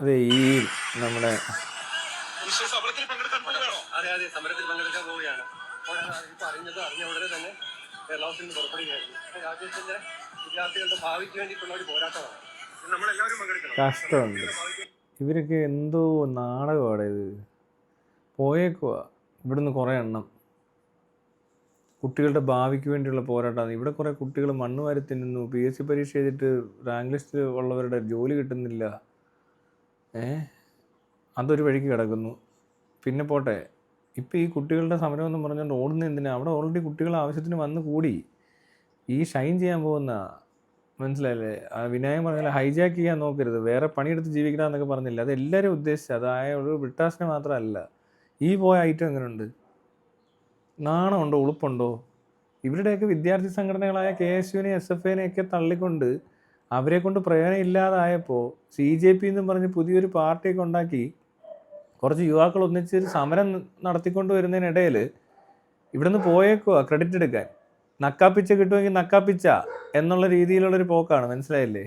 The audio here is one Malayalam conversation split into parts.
അതെ ഈ നമ്മുടെ സമരത്തിൽ പങ്കെടുക്കാൻ പോവുകയാണോ? അതെ അതെ, സമരത്തിൽ പങ്കെടുക്കാൻ പോവുകയാണ്. ഇപ്പൊ അറിഞ്ഞ ഉടനെ തന്നെ കേരള ഹൗസിൽ നിന്ന് പുറപ്പെടുകയായിരുന്നു. രാജ്യത്തിന്റെ വിദ്യാർത്ഥികളുടെ ഭാവിക്ക് വേണ്ടിയിട്ടുള്ള ഒരു പോരാട്ടമാണ്. നമ്മളെല്ലാവരും പങ്കെടുക്കണം. കഷ്ടമുണ്ട്. ഇവരൊക്കെ എന്തോ നാടകമാണ് ഇത്. പോയേക്കുവാ ഇവിടുന്ന് കുറേ എണ്ണം. കുട്ടികളുടെ ഭാവിക്ക് വേണ്ടിയുള്ള പോരാട്ടമാണ്. ഇവിടെ കുറേ കുട്ടികൾ മണ്ണ് വാരി തിന്നുന്നു. PSC പരീക്ഷ എഴുതിയിട്ട് റാങ്ക് ലിസ്റ്റ് ഉള്ളവരുടെ ജോലി കിട്ടുന്നില്ല. അതൊരു വഴിക്ക് കിടക്കുന്നു. പിന്നെ പോട്ടെ, ഇപ്പം ഈ കുട്ടികളുടെ സമരം എന്ന് പറഞ്ഞുകൊണ്ട് ഓടുന്ന എന്തിനാ? അവിടെ ഓൾറെഡി കുട്ടികൾ ആവശ്യത്തിന് വന്ന് കൂടി. ഈ ഷൈൻ ചെയ്യാൻ പോകുന്ന, മനസ്സിലായില്ലേ? വിനായകൻ പറഞ്ഞാൽ ഹൈജാക്ക് ചെയ്യാൻ നോക്കരുത്, വേറെ പണിയെടുത്ത് ജീവിക്കണമെന്നൊക്കെ പറഞ്ഞില്ല. അത് എല്ലാവരും ഉദ്ദേശിച്ചത്. അതായ ഒരു ബ്രിട്ടാസിനെ മാത്രമല്ല. ഈ പോയ ഐറ്റം എങ്ങനെയുണ്ട്? നാണമുണ്ടോ? ഉളുപ്പുണ്ടോ? ഇവരുടെയൊക്കെ വിദ്യാർത്ഥി സംഘടനകളായ KSUവിനെയും SFIനെയൊക്കെ തള്ളിക്കൊണ്ട് അവരെ കൊണ്ട് പ്രയോജനം ഇല്ലാതായപ്പോൾ CJP എന്നും പറഞ്ഞ് പുതിയൊരു പാർട്ടിയൊക്കെ ഉണ്ടാക്കി കുറച്ച് യുവാക്കൾ ഒന്നിച്ച് സമരം നടത്തിക്കൊണ്ട് വരുന്നതിനിടയിൽ ഇവിടുന്ന് പോയേക്കുക ക്രെഡിറ്റ് എടുക്കാൻ. നക്കാപ്പിച്ച കിട്ടുമെങ്കിൽ നക്കാപ്പിച്ച എന്നുള്ള രീതിയിലുള്ളൊരു പോക്കാണ്. മനസ്സിലായില്ലേ?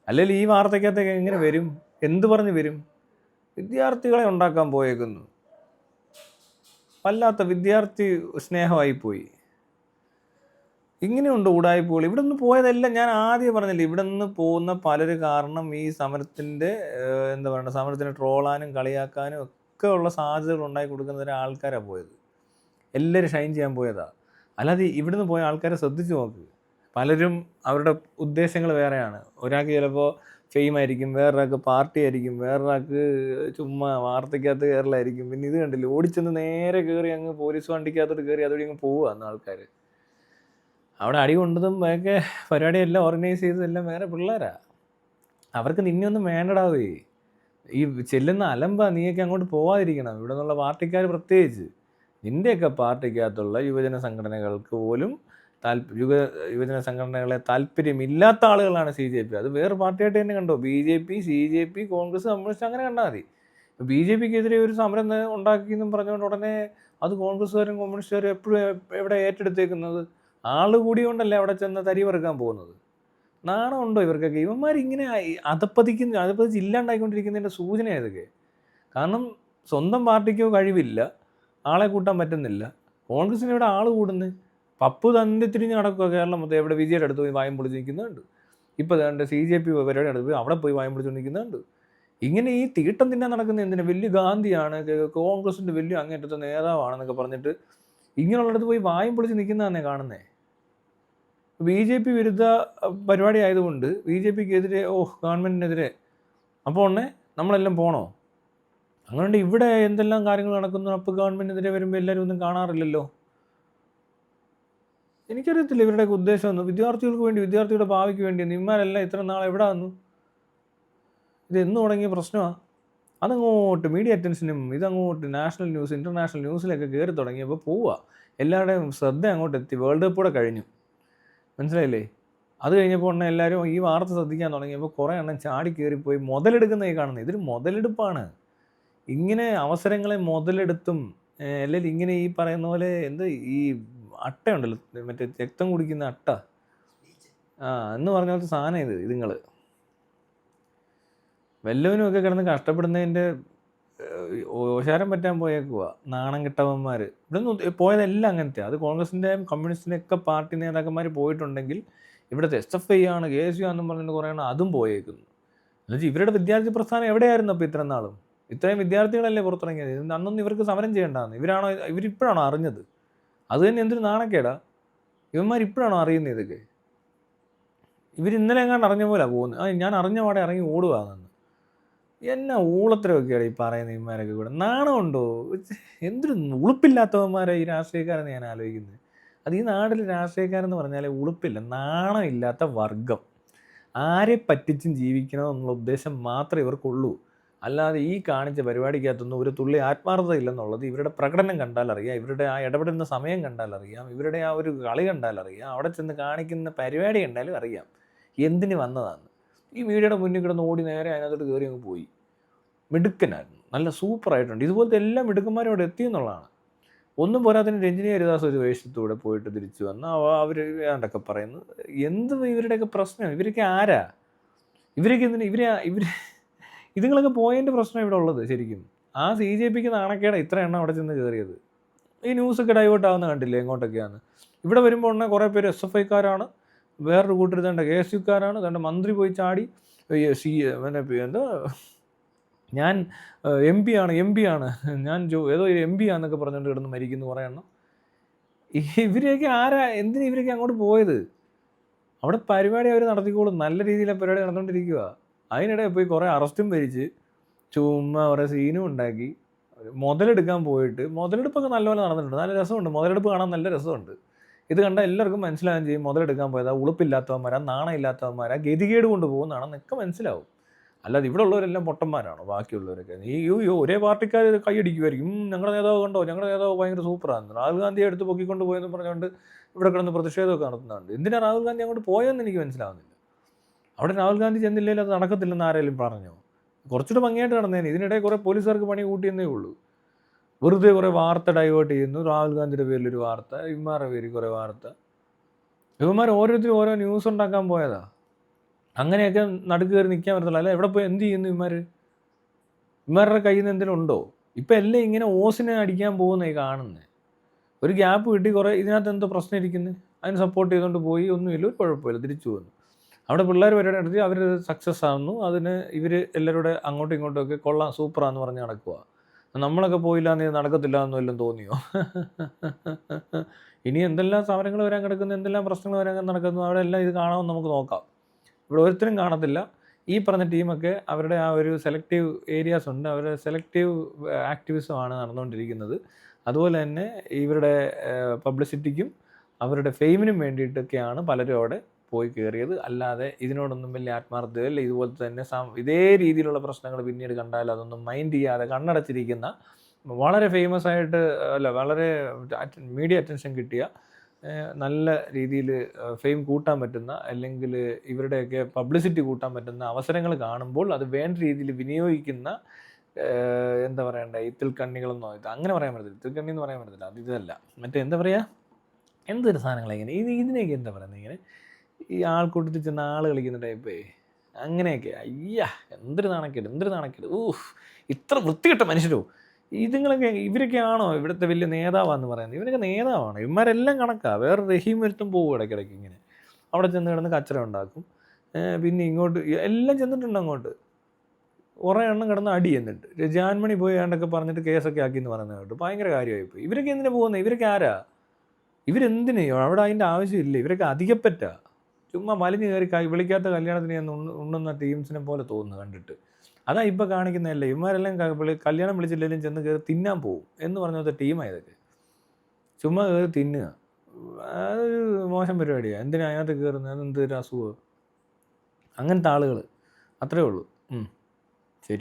അല്ലെങ്കിൽ ഈ വാർത്തയ്ക്കകത്തേക്ക് എങ്ങനെ വരും? എന്ത് പറഞ്ഞ് വരും? വിദ്യാർത്ഥികളെ ഉണ്ടാക്കാൻ പോയേക്കുന്നു. വല്ലാത്ത വിദ്യാർത്ഥി സ്നേഹമായിപ്പോയി. ഇങ്ങനെയുണ്ട് ഉടായ്പകൾ. ഇവിടെ നിന്ന് പോയതെല്ലാം ഞാൻ ആദ്യം പറഞ്ഞില്ലേ, ഇവിടെ നിന്ന് പോകുന്ന പലര് കാരണം ഈ സമരത്തിൻ്റെ എന്താ പറയുക, സമരത്തിനെ ട്രോളാനും കളിയാക്കാനും ഒക്കെ ഉള്ള സാധ്യതകൾ ഉണ്ടാക്കി കൊടുക്കുന്ന ആൾക്കാരാണ് പോയത്. എല്ലാവരും ഷൈൻ ചെയ്യാൻ പോയതാണ്. അല്ലാതെ ഇവിടുന്ന് പോയ ആൾക്കാരെ ശ്രദ്ധിച്ച് നോക്ക്. പലരും അവരുടെ ഉദ്ദേശങ്ങൾ വേറെയാണ്. ഒരാൾക്ക് ചിലപ്പോൾ ഫെയിം ആയിരിക്കും, വേറൊരാൾക്ക് പാർട്ടി ആയിരിക്കും, വേറൊരാൾക്ക് ചുമ്മാ വാർത്തയ്ക്കകത്ത് കയറലായിരിക്കും. പിന്നെ ഇത് കണ്ടില്ല, ഓടിച്ചെന്ന് നേരെ കയറി അങ്ങ് പോലീസ് വണ്ടിക്കകത്തോട്ട് കയറി അതുവഴി അങ്ങ് പോവുകയാണ് ആൾക്കാർ. അവിടെ അടി കൊണ്ടതും ഒക്കെ പരിപാടിയെല്ലാം ഓർഗനൈസ് ചെയ്തതെല്ലാം വേറെ പിള്ളേരാണ്. അവർക്ക് നിന്നെയൊന്നും വേണ്ടടാവേ. ഈ ചെല്ലുന്ന അലമ്പാ. നീയൊക്കെ അങ്ങോട്ട് പോവാതിരിക്കണം. ഇവിടെ നിന്നുള്ള പാർട്ടിക്കാർ പ്രത്യേകിച്ച്. നിൻ്റെയൊക്കെ പാർട്ടിക്കകത്തുള്ള യുവജന സംഘടനകൾക്ക് പോലും യുവജന സംഘടനകളെ താല്പര്യമില്ലാത്ത ആളുകളാണ് CJP. അത് വേറെ പാർട്ടിയായിട്ട് തന്നെ കണ്ടോ. BJP, CJP, കോൺഗ്രസ്, കമ്മ്യൂണിസ്റ്റ് അങ്ങനെ കണ്ടാൽ മതി. ഇപ്പോൾ BJPക്കെതിരെ ഒരു സമരം ഉണ്ടാക്കിയെന്നും പറഞ്ഞുകൊണ്ട് ഉടനെ അത് കോൺഗ്രസ്സുകാരും കമ്മ്യൂണിസ്റ്റുകാരും എപ്പോഴും എവിടെ ഏറ്റെടുത്തേക്കുന്നത്? ആള് കൂടിയോണ്ടല്ലേ അവിടെ ചെന്ന് തരി വെറുക്കാൻ പോകുന്നത്. നാണമുണ്ടോ ഇവർക്കൊക്കെ? ഇവന്മാരിങ്ങനെ അതപ്പതിച്ച് ഇല്ലാണ്ടായിക്കൊണ്ടിരിക്കുന്നതിൻ്റെ സൂചനയാണ് ഇതൊക്കെ. കാരണം സ്വന്തം പാർട്ടിക്കോ കഴിവില്ല, ആളെ കൂട്ടാൻ പറ്റുന്നില്ല. കോൺഗ്രസിന് ഇവിടെ ആൾ കൂടുന്നു. പപ്പു തന്നെ തിരിഞ്ഞ് നടക്കുക കേരളം മൊത്തം. എവിടെ വിജയുടെ അടുത്ത് പോയി വായും പൊളിച്ച് നിൽക്കുന്നുണ്ട്. ഇപ്പോൾ വേണ്ട CJP പരിപാടി അടുത്ത് പോയി അവിടെ പോയി വായും പൊളിച്ച് നിൽക്കുന്നുണ്ട്. ഇങ്ങനെ ഈ തീട്ടം തിന്നാൻ നടക്കുന്ന എന്തിനാ? വലിയ ഗാന്ധിയാണ്, കോൺഗ്രസിൻ്റെ വലിയ അങ്ങേറ്റത്തെ നേതാവാണെന്നൊക്കെ പറഞ്ഞിട്ട് ഇങ്ങനെയുള്ളിടത്ത് പോയി വായും പൊളിച്ച് നിൽക്കുന്നതാണേ കാണുന്നേ. BJP വിരുദ്ധ പരിപാടി ആയതുകൊണ്ട് BJPക്കെതിരെ ഗവൺമെൻറ്റിനെതിരെ അപ്പോൾ ഉടനെ നമ്മളെല്ലാം പോകണോ? അങ്ങനെ ഇവിടെ എന്തെല്ലാം കാര്യങ്ങൾ നടക്കുന്നു. അപ്പോൾ ഗവൺമെൻറ്റിനെതിരെ വരുമ്പോൾ എല്ലാവരും ഒന്നും കാണാറില്ലല്ലോ. എനിക്കറിയത്തില്ല ഇവരുടെയൊക്കെ ഉദ്ദേശം ഒന്നും. വിദ്യാർത്ഥികൾക്ക് വേണ്ടി, വിദ്യാർത്ഥിയുടെ ഭാവിക്ക് വേണ്ടി നിന്മാരെല്ലാം ഇത്ര നാൾ എവിടെ വന്നു? ഇത് എന്ന് തുടങ്ങിയ പ്രശ്നമാണ്. അതങ്ങോട്ട് മീഡിയ അറ്റൻഷനും ഇതങ്ങോട്ട് നാഷണൽ ന്യൂസ്, ഇൻ്റർനാഷണൽ ന്യൂസിലൊക്കെ കയറി തുടങ്ങിയപ്പോൾ പോവുക. എല്ലാവരുടെയും ശ്രദ്ധ അങ്ങോട്ട് എത്തി. വേൾഡ് കപ്പ് കൂടെ കഴിഞ്ഞു. മനസ്സിലായില്ലേ? അത് കഴിഞ്ഞപ്പോൾ ഉടനെ എല്ലാവരും ഈ വാർത്ത ശ്രദ്ധിക്കാൻ തുടങ്ങിയപ്പോൾ കുറേ എണ്ണം ചാടി കയറിപ്പോയി മുതലെടുക്കുന്നതായി കാണുന്നത്. ഇതൊരു മുതലെടുപ്പാണ്. ഇങ്ങനെ അവസരങ്ങളെ മുതലെടുത്തും അല്ലെങ്കിൽ ഇങ്ങനെ ഈ പറയുന്ന പോലെ ഈ അട്ടയുണ്ടല്ലോ, മറ്റേ രക്തം കുടിക്കുന്ന അട്ട, എന്ന് പറഞ്ഞ പോലത്തെ സാധനം ഇതുങ്ങൾ വല്ലവനുമൊക്കെ കിടന്ന് കഷ്ടപ്പെടുന്നതിൻ്റെ ഓശാരം പറ്റാൻ പോയേക്കുക. നാണം കെട്ടവന്മാർ ഇവിടെ നിന്ന് പോയതെല്ലാം അങ്ങനത്തെ. അത് കോൺഗ്രസിൻ്റെയും കമ്മ്യൂണിസ്റ്റിൻ്റെയൊക്കെ പാർട്ടി നേതാക്കന്മാർ പോയിട്ടുണ്ടെങ്കിൽ ഇവിടുത്തെ SFI ആണ്, KSU ആണെന്നും പറഞ്ഞിട്ട് കുറേ അതും പോയേക്കുന്നു. എന്നുവെച്ചാൽ ഇവരുടെ വിദ്യാർത്ഥി പ്രസ്ഥാനം എവിടെയായിരുന്നു അപ്പോൾ ഇത്രയും നാളും? ഇത്രയും വിദ്യാർത്ഥികളല്ലേ പുറത്തിറങ്ങിയത്. അന്നൊന്നും ഇവർക്ക് സമരം ചെയ്യേണ്ടതെന്ന് ഇവരിപ്പോഴാണോ അറിഞ്ഞത്? അത് തന്നെ എന്തൊരു നാണക്കേടാ. ഇവന്മാരിപ്പോഴാണോ അറിയുന്നത് ഇതൊക്കെ? ഇന്നലെ എങ്ങാണ്ട് അറിഞ്ഞ പോലെ പോകുന്നത്. ഞാൻ അറിഞ്ഞ പാടെ ഇറങ്ങി ഓടുകയാണെന്ന്. എന്നാ ഊളത്തരമൊക്കെയാണ് ഈ പറയുന്ന ഇവന്മാരൊക്കെ കൂടെ. നാണമുണ്ടോ? എന്തൊരു ഉളുപ്പില്ലാത്തവന്മാരെ ഈ രാഷ്ട്രീയക്കാരെന്ന് ഞാൻ ആലോചിക്കുന്നത്. അത് ഈ നാട്ടിൽ രാഷ്ട്രീയക്കാരെന്ന് പറഞ്ഞാൽ ഉളുപ്പില്ല, നാണമില്ലാത്ത വർഗം. ആരെ പറ്റിച്ചും ജീവിക്കണം എന്നുള്ള ഉദ്ദേശം മാത്രമേ ഇവർക്കുള്ളൂ. അല്ലാതെ ഈ കാണിച്ച പരിപാടിക്കകത്തൊന്നും ഒരു തുള്ളി ആത്മാർത്ഥത ഇല്ലെന്നുള്ളത് ഇവരുടെ പ്രകടനം കണ്ടാൽ അറിയാം, ഇവരുടെ ആ ഇടപെടുന്ന സമയം കണ്ടാൽ അറിയാം, ഇവരുടെ ആ ഒരു കളി കണ്ടാൽ അറിയാം, അവിടെ ചെന്ന് കാണിക്കുന്ന പരിപാടി കണ്ടാലും അറിയാം എന്തിന് വന്നതാണ്. ഈ വീഡിയോയുടെ മുന്നിൽ കിടന്ന് ഓടി നേരെ അതിനകത്തോട്ട് കയറി അങ്ങ് പോയി. മിടുക്കനായിരുന്നു, നല്ല സൂപ്പറായിട്ടുണ്ട്. ഇതുപോലത്തെ എല്ലാ മിടുക്കന്മാരും അവിടെ എത്തിയെന്നുള്ളതാണ്. ഒന്നും പോരാത്തതിന് രഞ്ജിനി ഹരിദാസ് ഒരു വേഷത്തൂടെ പോയിട്ട് തിരിച്ചു വന്ന് അവർ ഏതാണ്ടൊക്കെ പറയുന്നു. എന്തും ഇവരുടെയൊക്കെ പ്രശ്നം. ഇവരൊക്കെ ആരാ? ഇവരൊക്കെ എന്തിനാ ഇതുങ്ങളൊക്കെ പോയതിൻ്റെ പ്രശ്നം ഇവിടെ ഉള്ളത് ശരിക്കും. ആ CJPക്ക് നാണക്കേടാ ഇത്ര എണ്ണം അവിടെ ചെന്ന് കയറിയത്. ഈ ന്യൂസൊക്കെ ഡൈവേർട്ട് ആവുന്ന കണ്ടില്ലേ എങ്ങോട്ടൊക്കെയാണ്. ഇവിടെ വരുമ്പോൾ ഉടനെ കുറേ പേര് SFIക്കാരാണ്, വേറൊരു കൂട്ടർ തേണ്ട KSUക്കാരാണ്, തേണ്ട മന്ത്രി പോയി ചാടി പിന്നെ എന്താ ഞാൻ MP ആണ് ഞാൻ ഏതോ ഒരു MP ആണെന്നൊക്കെ പറഞ്ഞുകൊണ്ട് കിടന്ന് മരിക്കുന്നു കുറേ എണ്ണം. ഇവരെയൊക്കെ ആരാ എന്തിനാ ഇവരൊക്കെ അങ്ങോട്ട് പോയത്? അവിടെ പരിപാടി അവർ നടത്തിക്കോളും. നല്ല രീതിയിൽ ആ പരിപാടി നടന്നുകൊണ്ടിരിക്കുക. അതിനിടെ പോയി കുറേ അറസ്റ്റും ഭരിച്ച് ചുമ്മാ കുറേ സീനും ഉണ്ടാക്കി മുതലെടുക്കാൻ പോയിട്ട് മുതലെടുപ്പൊക്കെ നല്ലപോലെ നടന്നിട്ടുണ്ട്. നല്ല രസമുണ്ട്. മുതലെടുപ്പ് കാണാൻ നല്ല രസമുണ്ട്. ഇത് കണ്ടാൽ എല്ലാവർക്കും മനസ്സിലാവുകയും ചെയ്യും മുതലെടുക്കാൻ പോയതാ, ഉളുപ്പില്ലാത്തവന്മാരാ, നാണം ഇല്ലാത്തവന്മാരാ, ഗതികേട് കൊണ്ട് പോകുന്നതാണെന്നൊക്കെ മനസ്സിലാവും. അല്ലാതെ ഇവിടെ ഉള്ളവരെല്ലാം പൊട്ടന്മാരാണോ ബാക്കിയുള്ളവരൊക്കെ? ഒരേ പാർട്ടിക്കാർ കൈയടിക്കുമായിരിക്കും. ഞങ്ങളുടെ നേതാവ് കണ്ടോ, ഞങ്ങളുടെ നേതാവ് ഭയങ്കര സൂപ്പറാണ്, രാഹുൽ ഗാന്ധിയെ എടുത്ത് പൊക്കിക്കൊണ്ട് പോയെന്ന് പറഞ്ഞുകൊണ്ട് ഇവിടെ കിടന്ന് പ്രതിഷേധമൊക്കെ നടത്തുന്നുണ്ട്. എന്തിനാണ് രാഹുൽ ഗാന്ധി അങ്ങോട്ട് പോയെന്ന് എനിക്ക് മനസ്സിലാവുന്നില്ല. അവിടെ രാഹുൽ ഗാന്ധി ചെന്നില്ലെങ്കിൽ അത് നടക്കത്തില്ലെന്ന് ആരെങ്കിലും പറഞ്ഞോ? കുറച്ചുകൂടെ ഭംഗിയായിട്ട് നടന്നേനെ. ഇതിനിടെ കുറേ പോലീസുകാർക്ക് പണി കൂട്ടിയെന്നേ ഉള്ളൂ. വെറുതെ കുറേ വാർത്ത ഡൈവേർട്ട് ചെയ്യുന്നു. രാഹുൽ ഗാന്ധിയുടെ പേരിലൊരു വാർത്ത, ഇവന്മാരുടെ പേരിൽ കുറേ വാർത്ത. ഇവന്മാർ ഓരോരുത്തരും ഓരോ ന്യൂസ് ഉണ്ടാക്കാൻ പോയതാ. അങ്ങനെയൊക്കെ നടുക്ക് കയറി നിൽക്കാൻ പറ്റത്തില്ല. അല്ല എവിടെ പോയി എന്ത് ചെയ്യുന്നു ഇവന്മാരുടെ കയ്യിൽ നിന്ന് എന്തെങ്കിലും ഉണ്ടോ? ഇപ്പം എല്ലാം ഇങ്ങനെ ഓസിനെ അടിക്കാൻ പോകുന്നേ കാണുന്നത്. ഒരു ഗ്യാപ്പ് കിട്ടി, കുറേ ഇതിനകത്ത് എന്തോ പ്രശ്നം ഇരിക്കുന്നത്, അതിന് സപ്പോർട്ട് ചെയ്തുകൊണ്ട് പോയി, ഒന്നുമില്ല, ഒരു കുഴപ്പമില്ല, തിരിച്ചു വന്നു. അവിടെ പിള്ളേർ പരിപാടി നടത്തി, അവർ സക്സസ് ആവുന്നു. അതിന് ഇവർ എല്ലാവരുടെ അങ്ങോട്ടും ഇങ്ങോട്ടും ഒക്കെ കൊള്ളാം സൂപ്പറാന്ന് പറഞ്ഞ് നടക്കുക. നമ്മളൊക്കെ പോയില്ല എന്ന് നടക്കത്തില്ല എന്നും എല്ലാം തോന്നിയോ? ഇനി എന്തെല്ലാം സമരങ്ങൾ വരാൻ കിടക്കുന്നു, എന്തെല്ലാം പ്രശ്നങ്ങൾ വരാൻ നടക്കുന്നു, അവിടെ എല്ലാം ഇത് കാണാമെന്ന് നമുക്ക് നോക്കാം. ഇവിടെ ഒരുത്തരും കാണത്തില്ല. ഈ പറഞ്ഞ ടീമൊക്കെ അവരുടെ ആ ഒരു സെലക്റ്റീവ് ഏരിയാസ് ഉണ്ട്, അവരുടെ സെലക്റ്റീവ് ആക്ടിവിസമാണ് നടന്നുകൊണ്ടിരിക്കുന്നത്. അതുപോലെ തന്നെ ഇവരുടെ പബ്ലിസിറ്റിക്കും അവരുടെ ഫെയിമിനും വേണ്ടിയിട്ടൊക്കെയാണ് പലരും അവിടെ പോയി കയറിയത്. അല്ലാതെ ഇതിനോടൊന്നും വലിയ ആത്മാർത്ഥതയില്ല. ഇതുപോലെ തന്നെ ഇതേ രീതിയിലുള്ള പ്രശ്നങ്ങൾ പിന്നീട് കണ്ടാൽ അതൊന്നും മൈൻഡ് ചെയ്യാതെ കണ്ണടച്ചിരിക്കുന്ന, വളരെ ഫേമസ് ആയിട്ട് വളരെ മീഡിയ അറ്റൻഷൻ കിട്ടിയ, നല്ല രീതിയിൽ ഫെയിം കൂട്ടാൻ പറ്റുന്ന, അല്ലെങ്കിൽ ഇവരുടെയൊക്കെ പബ്ലിസിറ്റി കൂട്ടാൻ പറ്റുന്ന അവസരങ്ങൾ കാണുമ്പോൾ അത് വേണ്ട രീതിയിൽ വിനിയോഗിക്കുന്ന, എന്താ പറയണ്ടേ, ഇത്തിൽ കണ്ണികളെന്നോ, ഇത് അങ്ങനെ പറയാൻ പറ്റത്തില്ല, ഇത്തിൽ കണ്ണി എന്ന് പറയാൻ പറ്റത്തില്ല, അത് ഇതല്ല, മറ്റേ എന്താ പറയുക, എന്തൊരു സാധനങ്ങളാണ് ഇങ്ങനെ ഇതിനെയൊക്കെ എന്താ പറയുന്നത്, ഇങ്ങനെ ഈ ആൾക്കൂട്ടത്തിൽ ചെന്ന് ആൾ കളിക്കുന്ന ടൈപ്പേ, അങ്ങനെയൊക്കെ. അയ്യാ, എന്തൊരു നാണക്കേട്. ഇത്ര വൃത്തികെട്ട മനുഷ്യരോ ഇവരൊക്കെ ആണോ ഇവിടുത്തെ വലിയ നേതാവാന്ന് പറയുന്നത്? ഇവരൊക്കെ നേതാവാണ്. ഇവന്മാരെല്ലാം കണക്കാണ്. വേറെ റഹീം വരുത്തും പോകും ഇടയ്ക്കിടയ്ക്ക് ഇങ്ങനെ അവിടെ ചെന്ന് കിടന്ന് കച്ചറ ഉണ്ടാക്കും. പിന്നെ ഇങ്ങോട്ട് എല്ലാം ചെന്നിട്ടുണ്ട് അങ്ങോട്ട്. കുറേ എണ്ണം കിടന്ന് അടി എന്നിട്ട് ജാൻമണി പോയി ഏണ്ടൊക്കെ പറഞ്ഞിട്ട് കേസൊക്കെ ആക്കിയെന്ന് പറയുന്നത് കേട്ടു. ഭയങ്കര കാര്യമായിപ്പോയി. ഇവരൊക്കെ എന്തിനാ പോകുന്നത്? ഇവരൊക്കെ ആരാ? ഇവരെന്തിനു അവിടെ? അതിൻ്റെ ആവശ്യമില്ല. ഇവരൊക്കെ അധികപ്പറ്റാ. ചുമ്മാ വലിഞ്ഞു കയറി വിളിക്കാത്ത കല്യാണത്തിന് ഞാൻ ഉണ്ണുന്ന ടീംസിനെ പോലെ തോന്നുന്നു കണ്ടിട്ട്. അതാ ഇപ്പോൾ കാണിക്കുന്നതല്ലേ. ഇവന്മാരെല്ലാം കല്യാണം വിളിച്ചില്ലെങ്കിലും ചെന്ന് കയറി തിന്നാൻ പോകും എന്ന് പറഞ്ഞ ടീമായതൊക്കെ. ചുമ്മാ കയറി തിന്നുക, അതൊരു മോശം പരിപാടിയാണ്. എന്തിനാ അതിനകത്ത് കയറുന്നത്? അതെന്തൊരു അസുഖം? അങ്ങനത്തെ ആളുകൾ, അത്രേ ഉള്ളൂ.